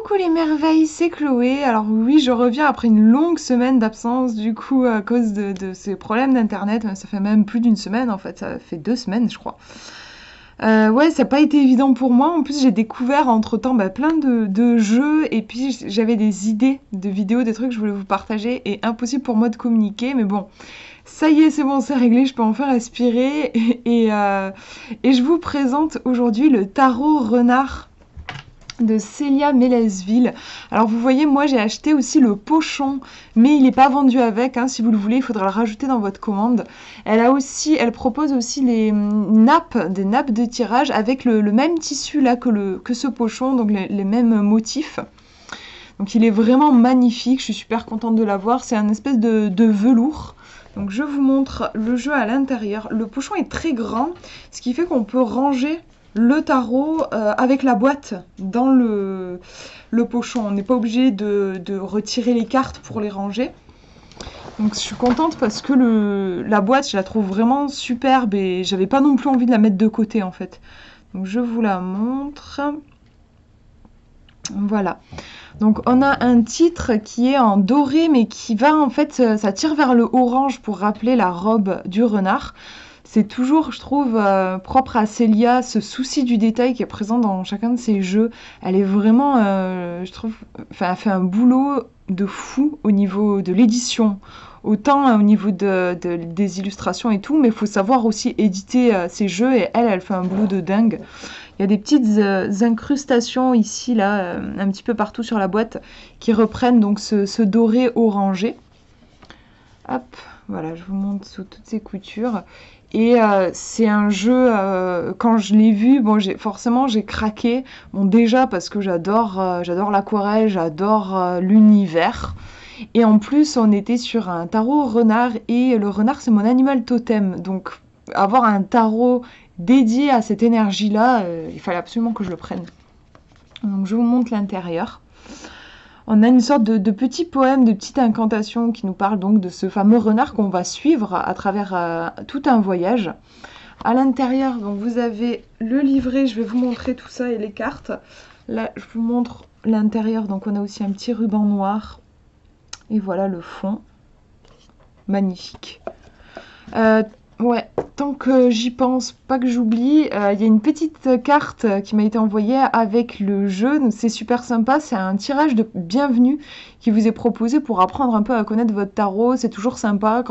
Coucou les merveilles, c'est Chloé. Alors oui, je reviens après une longue semaine d'absence, du coup, à cause de ces problèmes d'internet. Ça fait même plus d'une semaine en fait, ça fait 2 semaines je crois. Ouais, ça n'a pas été évident pour moi. En plus, j'ai découvert entre-temps plein de jeux et puis j'avais des idées de vidéos, des trucs que je voulais vous partager et impossible pour moi de communiquer. Mais bon, ça y est, c'est bon, c'est réglé, je peux enfin respirer. Et je vous présente aujourd'hui le tarot renard de Célia Mélesville. Alors vous voyez, moi j'ai acheté aussi le pochon, mais il n'est pas vendu avec, hein. Si vous le voulez, il faudra le rajouter dans votre commande. Elle propose aussi des nappes de tirage avec le même tissu là que ce pochon, donc les mêmes motifs. Donc il est vraiment magnifique, je suis super contente de l'avoir. C'est un espèce de velours. Donc je vous montre le jeu à l'intérieur. Le pochon est très grand, ce qui fait qu'on peut ranger le tarot avec la boîte dans le pochon. On n'est pas obligé de retirer les cartes pour les ranger. Donc je suis contente parce que la boîte, je la trouve vraiment superbe et j'avais pas non plus envie de la mettre de côté en fait. Donc je vous la montre. Voilà. Donc on a un titre qui est en doré mais qui va en fait, ça tire vers le orange pour rappeler la robe du renard. C'est toujours, je trouve, propre à Célia, ce souci du détail qui est présent dans chacun de ses jeux. Elle est vraiment, je trouve, enfin, elle fait un boulot de fou au niveau de l'édition. Autant au niveau des illustrations et tout, mais il faut savoir aussi éditer ses jeux et elle fait un boulot de dingue. Il y a des petites incrustations ici, là, un petit peu partout sur la boîte, qui reprennent donc ce doré orangé. Hop, voilà, je vous montre sous toutes ces coutures. Et c'est un jeu, quand je l'ai vu, bon, forcément j'ai craqué. Bon, déjà parce que j'adore l'aquarelle, j'adore l'univers. Et en plus, on était sur un tarot renard et le renard, c'est mon animal totem. Donc, avoir un tarot dédié à cette énergie-là, il fallait absolument que je le prenne. Donc, je vous montre l'intérieur. On a une sorte de petit poème, de petite incantation qui nous parle donc de ce fameux renard qu'on va suivre à travers tout un voyage. À l'intérieur, donc vous avez le livret, je vais vous montrer tout ça et les cartes. Là, je vous montre l'intérieur, donc on a aussi un petit ruban noir. Et voilà le fond. Magnifique. Ouais, tant que j'y pense, pas que j'oublie, il y a une petite carte qui m'a été envoyée avec le jeu. Donc c'est super sympa, c'est un tirage de bienvenue qui vous est proposé pour apprendre un peu à connaître votre tarot. C'est toujours sympa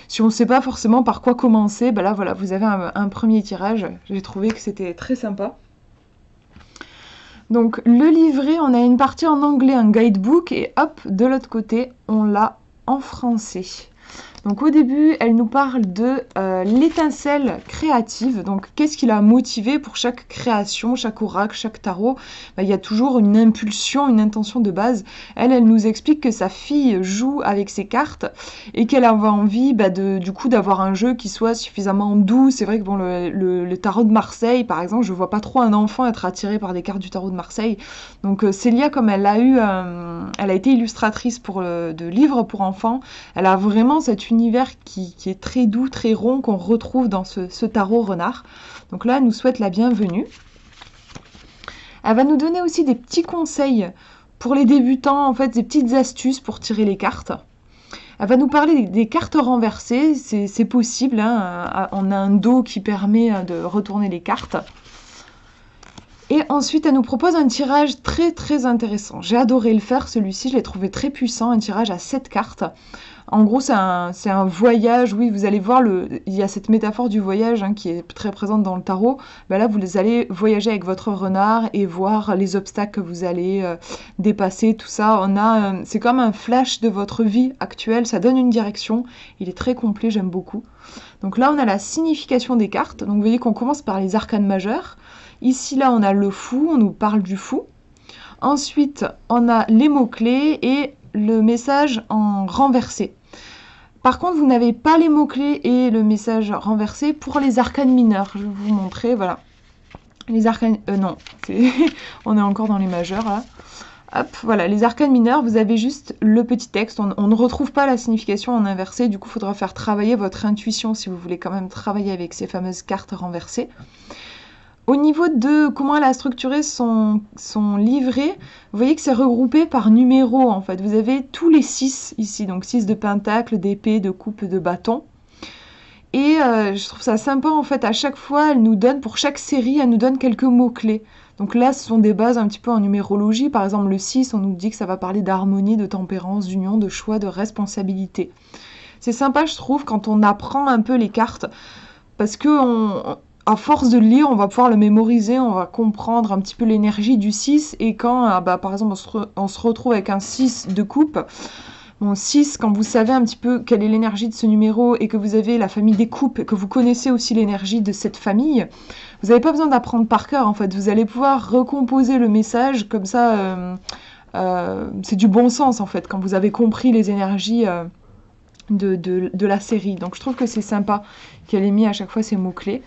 si on ne sait pas forcément par quoi commencer. Là voilà, vous avez un premier tirage. J'ai trouvé que c'était très sympa. Donc le livret, on a une partie en anglais, un guidebook, et hop, de l'autre côté, on l'a en français. Donc au début, elle nous parle de l'étincelle créative. Donc qu'est-ce qui l'a motivé pour chaque création, chaque oracle, chaque tarot? Il y a toujours une impulsion, une intention de base. Elle nous explique que sa fille joue avec ses cartes et qu'elle avait envie du coup d'avoir un jeu qui soit suffisamment doux. C'est vrai que bon, le tarot de Marseille, par exemple, je vois pas trop un enfant être attiré par des cartes du tarot de Marseille. Donc Célia, comme elle a été illustratrice de livres pour enfants, elle a vraiment cet univers qui est très doux, très rond, qu'on retrouve dans ce tarot renard. Donc là, elle nous souhaite la bienvenue. Elle va nous donner aussi des petits conseils pour les débutants, en fait, des petites astuces pour tirer les cartes. Elle va nous parler des cartes renversées, c'est possible, hein. On a un dos qui permet de retourner les cartes. Et ensuite, elle nous propose un tirage très très intéressant. J'ai adoré le faire, celui-ci, je l'ai trouvé très puissant, un tirage à 7 cartes. En gros, c'est un voyage, oui, vous allez voir, il y a cette métaphore du voyage qui est très présente dans le tarot. Là, vous allez voyager avec votre renard et voir les obstacles que vous allez dépasser, tout ça. C'est comme un flash de votre vie actuelle, ça donne une direction. Il est très complet, j'aime beaucoup. Donc là, on a la signification des cartes. Donc vous voyez qu'on commence par les arcanes majeures. Ici, là, on a le fou, on nous parle du fou. Ensuite, on a les mots-clés et le message en renversé. Par contre, vous n'avez pas les mots-clés et le message renversé pour les arcanes mineures. Je vais vous montrer, voilà. Les arcanes... non, on est encore dans les majeurs, là. Hop, voilà, les arcanes mineures, vous avez juste le petit texte. On ne retrouve pas la signification en inversé. Du coup, il faudra faire travailler votre intuition si vous voulez quand même travailler avec ces fameuses cartes renversées. Au niveau de comment elle a structuré son livret, vous voyez que c'est regroupé par numéro en fait. Vous avez tous les 6 ici, donc 6 de pentacle, d'épée, de coupe, de bâton. Et je trouve ça sympa en fait, à chaque fois, elle nous donne, pour chaque série, elle nous donne quelques mots-clés. Donc là, ce sont des bases un petit peu en numérologie. Par exemple, le 6, on nous dit que ça va parler d'harmonie, de tempérance, d'union, de choix, de responsabilité. C'est sympa, je trouve, quand on apprend un peu les cartes, parce que à force de le lire, on va pouvoir le mémoriser, on va comprendre un petit peu l'énergie du 6. Et quand, par exemple, on se retrouve avec un 6 de coupe, bon, 6, quand vous savez un petit peu quelle est l'énergie de ce numéro et que vous avez la famille des coupes et que vous connaissez aussi l'énergie de cette famille, vous n'avez pas besoin d'apprendre par cœur, en fait. Vous allez pouvoir recomposer le message, comme ça, c'est du bon sens, en fait, quand vous avez compris les énergies de la série. Donc je trouve que c'est sympa qu'elle ait mis à chaque fois ces mots-clés.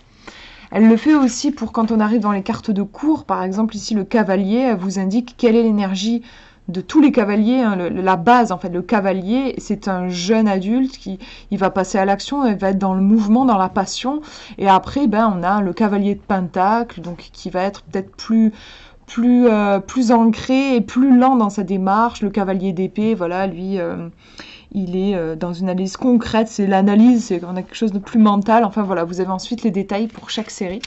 Elle le fait aussi pour quand on arrive dans les cartes de cours. Par exemple, ici, le cavalier, elle vous indique quelle est l'énergie de tous les cavaliers, hein, la base, en fait, le cavalier, c'est un jeune adulte il va passer à l'action, il va être dans le mouvement, dans la passion. Et après, on a le cavalier de pentacle, donc qui va être peut-être plus ancré et plus lent dans sa démarche. Le cavalier d'épée, voilà, lui, il est dans une analyse concrète, c'est l'analyse, on a quelque chose de plus mental. Enfin voilà, vous avez ensuite les détails pour chaque série.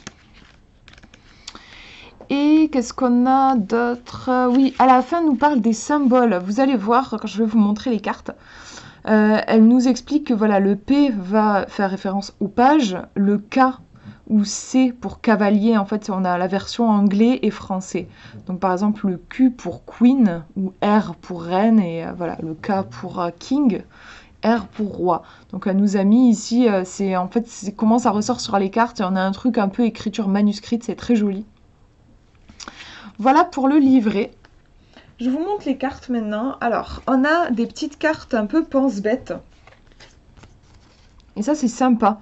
Et qu'est-ce qu'on a d'autre? Oui, à la fin, elle nous parle des symboles. Vous allez voir, quand je vais vous montrer les cartes, elle nous explique que voilà, le P va faire référence aux pages, le K ou C pour cavalier, en fait, on a la version anglais et français. Donc par exemple, le Q pour queen ou R pour reine et voilà, le K pour king. R pour roi. Donc elle nous a mis ici, c'est comment ça ressort sur les cartes et on a un truc un peu écriture manuscrite, c'est très joli. Voilà pour le livret. Je vous montre les cartes maintenant. Alors, on a des petites cartes un peu pense-bête. Et ça, c'est sympa.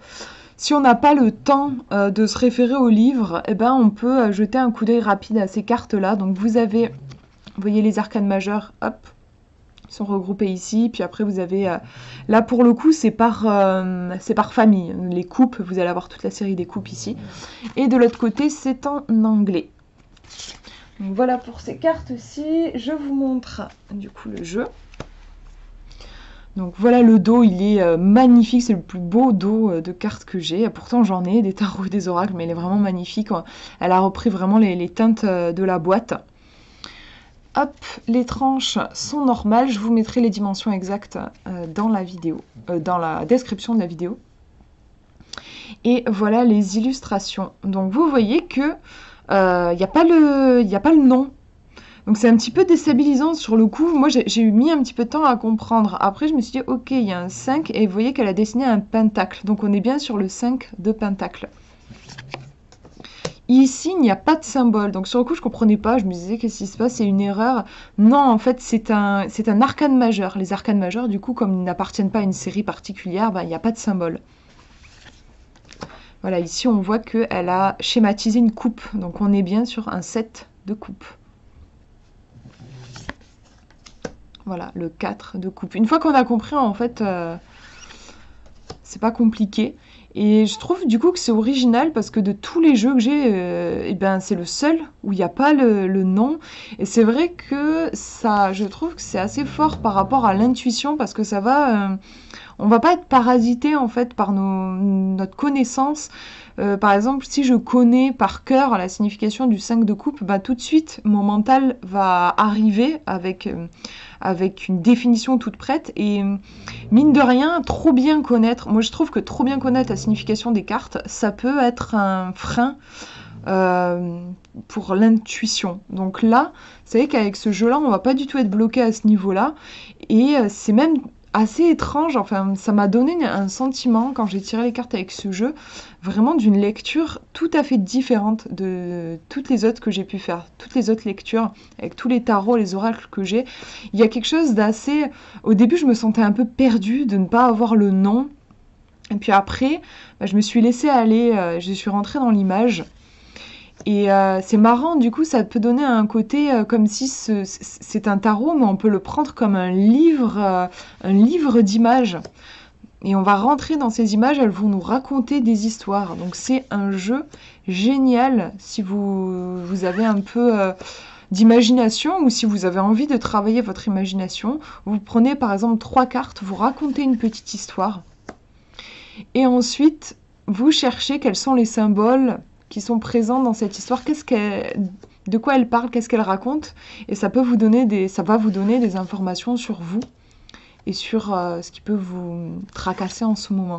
Si on n'a pas le temps de se référer au livre, on peut jeter un coup d'œil rapide à ces cartes-là. Donc, vous voyez les arcanes majeures, hop, ils sont regroupés ici. Puis après, vous avez, là pour le coup, c'est par famille. Les coupes, vous allez avoir toute la série des coupes ici. Et de l'autre côté, c'est en anglais. Donc voilà pour ces cartes-ci. Je vous montre du coup le jeu. Donc voilà le dos, il est magnifique, c'est le plus beau dos de cartes que j'ai. Pourtant j'en ai des tarots et des oracles, mais il est vraiment magnifique. Elle a repris vraiment les teintes de la boîte. Hop, les tranches sont normales. Je vous mettrai les dimensions exactes dans la vidéo, dans la description de la vidéo. Et voilà les illustrations. Donc vous voyez que il n'y a pas le nom. Donc c'est un petit peu déstabilisant sur le coup. Moi j'ai mis un petit peu de temps à comprendre. Après je me suis dit ok, il y a un 5 et vous voyez qu'elle a dessiné un pentacle. Donc on est bien sur le 5 de pentacle. Ici il n'y a pas de symbole. Donc sur le coup je comprenais pas. Je me disais qu'est-ce qui se passe, c'est une erreur. Non, en fait c'est un arcane majeur. Les arcanes majeurs du coup comme ils n'appartiennent pas à une série particulière, il n'y a pas de symbole. Voilà, ici on voit qu'elle a schématisé une coupe, donc on est bien sur un 7 de coupe. Voilà, le 4 de coupe. Une fois qu'on a compris, en fait, c'est pas compliqué. Et je trouve du coup que c'est original parce que de tous les jeux que j'ai, c'est le seul où il n'y a pas le nom. Et c'est vrai que ça, je trouve que c'est assez fort par rapport à l'intuition parce que ça va... on va pas être parasité en fait par notre connaissance. Par exemple, si je connais par cœur la signification du 5 de coupe, tout de suite, mon mental va arriver avec une définition toute prête. Et mine de rien, trop bien connaître, moi je trouve que trop bien connaître la signification des cartes, ça peut être un frein pour l'intuition. Donc là, vous savez qu'avec ce jeu-là, on va pas du tout être bloqué à ce niveau-là. Et c'est même assez étrange, enfin ça m'a donné un sentiment quand j'ai tiré les cartes avec ce jeu, vraiment d'une lecture tout à fait différente de toutes les autres que j'ai pu faire, toutes les autres lectures, avec tous les tarots, les oracles que j'ai. Il y a quelque chose d'assez... Au début je me sentais un peu perdue de ne pas avoir le nom, et puis après je me suis laissée aller, je suis rentrée dans l'image. Et c'est marrant, du coup, ça peut donner un côté comme si c'est un tarot, mais on peut le prendre comme un livre d'images. Et on va rentrer dans ces images, elles vont nous raconter des histoires. Donc c'est un jeu génial si vous avez un peu d'imagination ou si vous avez envie de travailler votre imagination. Vous prenez par exemple 3 cartes, vous racontez une petite histoire. Et ensuite, vous cherchez quels sont les symboles qui sont présents dans cette histoire, de quoi elle parle, qu'est-ce qu'elle raconte. Et ça va vous donner des informations sur vous et sur ce qui peut vous tracasser en ce moment.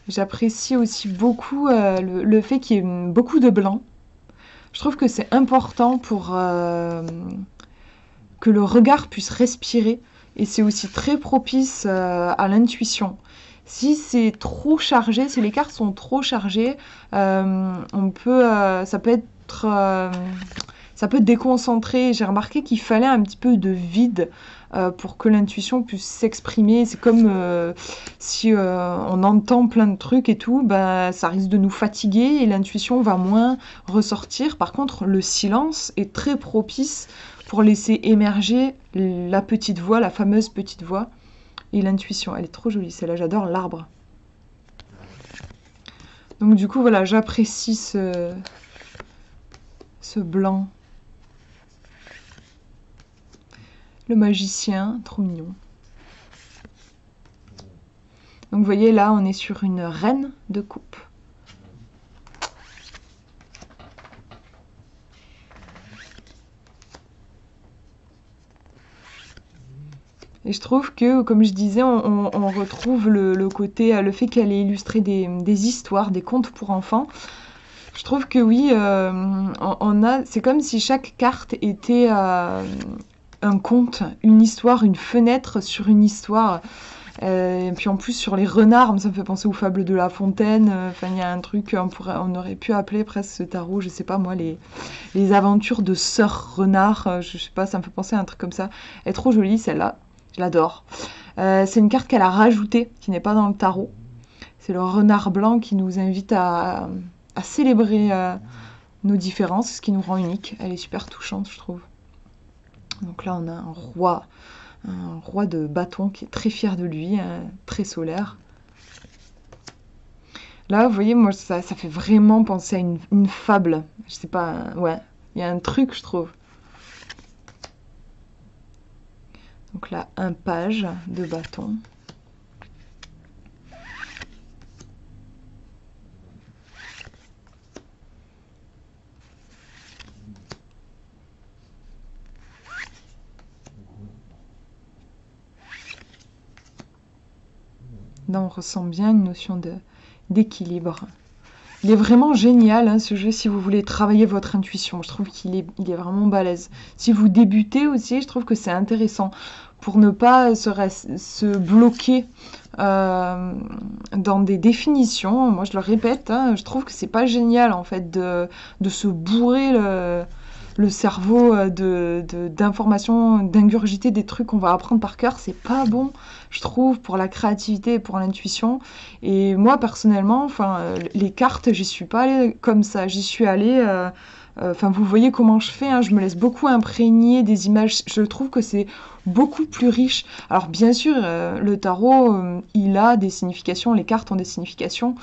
J'apprécie aussi beaucoup le fait qu'il y ait beaucoup de blanc. Je trouve que c'est important pour que le regard puisse respirer et c'est aussi très propice à l'intuition. Si c'est trop chargé, si les cartes sont trop chargées, ça peut déconcentrer. J'ai remarqué qu'il fallait un petit peu de vide pour que l'intuition puisse s'exprimer. C'est comme si on entend plein de trucs et tout, ça risque de nous fatiguer et l'intuition va moins ressortir. Par contre, le silence est très propice pour laisser émerger la petite voix, la fameuse petite voix. Et l'intuition, elle est trop jolie, celle-là, j'adore l'arbre. Donc du coup, voilà, j'apprécie ce blanc. Le magicien, trop mignon. Donc vous voyez, là, on est sur une reine de coupe. Et je trouve que, comme je disais, on retrouve le côté, le fait qu'elle ait illustré des histoires, des contes pour enfants. Je trouve que oui, c'est comme si chaque carte était un conte, une histoire, une fenêtre sur une histoire. Et puis en plus sur les renards, ça me fait penser aux fables de La Fontaine. Enfin, il y a un truc, on aurait pu appeler presque ce tarot, je sais pas moi, les aventures de Sœur Renard. Je sais pas, ça me fait penser à un truc comme ça. Elle est trop jolie celle-là. Je l'adore. C'est une carte qu'elle a rajoutée, qui n'est pas dans le tarot. C'est le renard blanc qui nous invite à célébrer nos différences, ce qui nous rend uniques. Elle est super touchante, je trouve. Donc là, on a un roi de bâton qui est très fier de lui, très solaire. Là, vous voyez, moi, ça fait vraiment penser à une fable. Je sais pas, ouais, il y a un truc, je trouve. Donc là, un page de bâton. Là, on ressent bien une notion d'équilibre. Il est vraiment génial, hein, ce jeu, si vous voulez travailler votre intuition. Je trouve qu'il est vraiment balèze. Si vous débutez aussi, je trouve que c'est intéressant pour ne pas se bloquer dans des définitions. Moi, je le répète, hein, je trouve que c'est pas génial, en fait, de se bourrer le cerveau d'informations, d'ingurgiter des trucs qu'on va apprendre par cœur. C'est pas bon, je trouve, pour la créativité et pour l'intuition. Et moi, personnellement, les cartes, j'y suis pas allée comme ça. J'y suis allée... vous voyez comment je fais, hein, je me laisse beaucoup imprégner des images. Je trouve que c'est beaucoup plus riche. Alors bien sûr, le tarot, il a des significations, les cartes ont des significations.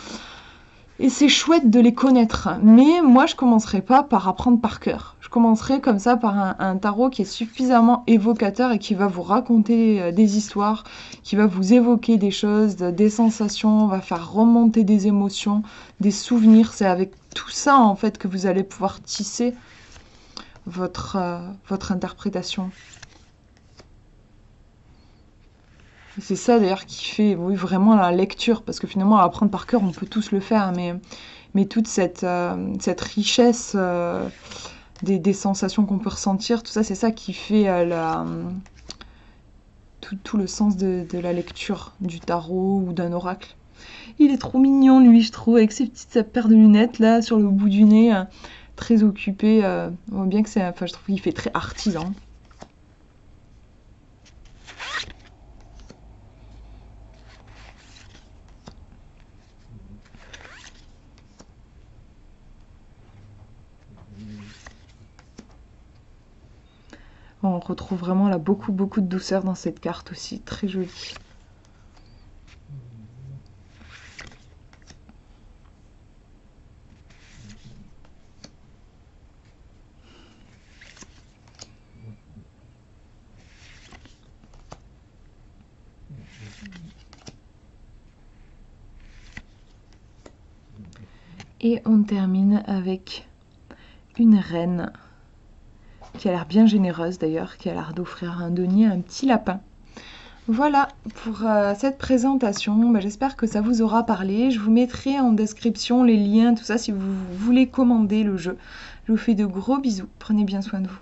Et c'est chouette de les connaître. Mais moi, je commencerai pas par apprendre par cœur. Je commencerai comme ça par un tarot qui est suffisamment évocateur et qui va vous raconter des histoires, qui va vous évoquer des choses, des sensations, va faire remonter des émotions, des souvenirs. C'est avec tout ça, en fait, que vous allez pouvoir tisser votre interprétation. Et c'est ça, d'ailleurs, qui fait vraiment la lecture, parce que finalement, apprendre par cœur, on peut tous le faire, mais toute cette richesse des sensations qu'on peut ressentir, tout ça, c'est ça qui fait tout le sens de la lecture du tarot ou d'un oracle. Il est trop mignon, lui, je trouve, avec sa paire de lunettes, là, sur le bout du nez, très occupé. On voit bien que je trouve qu'il fait très artisan. On retrouve vraiment là beaucoup de douceur dans cette carte aussi, très jolie. Et on termine avec une reine qui a l'air bien généreuse d'ailleurs, qui a l'air d'offrir à un denier un petit lapin. Voilà pour cette présentation, j'espère que ça vous aura parlé. Je vous mettrai en description les liens, tout ça si vous voulez commander le jeu. Je vous fais de gros bisous, prenez bien soin de vous.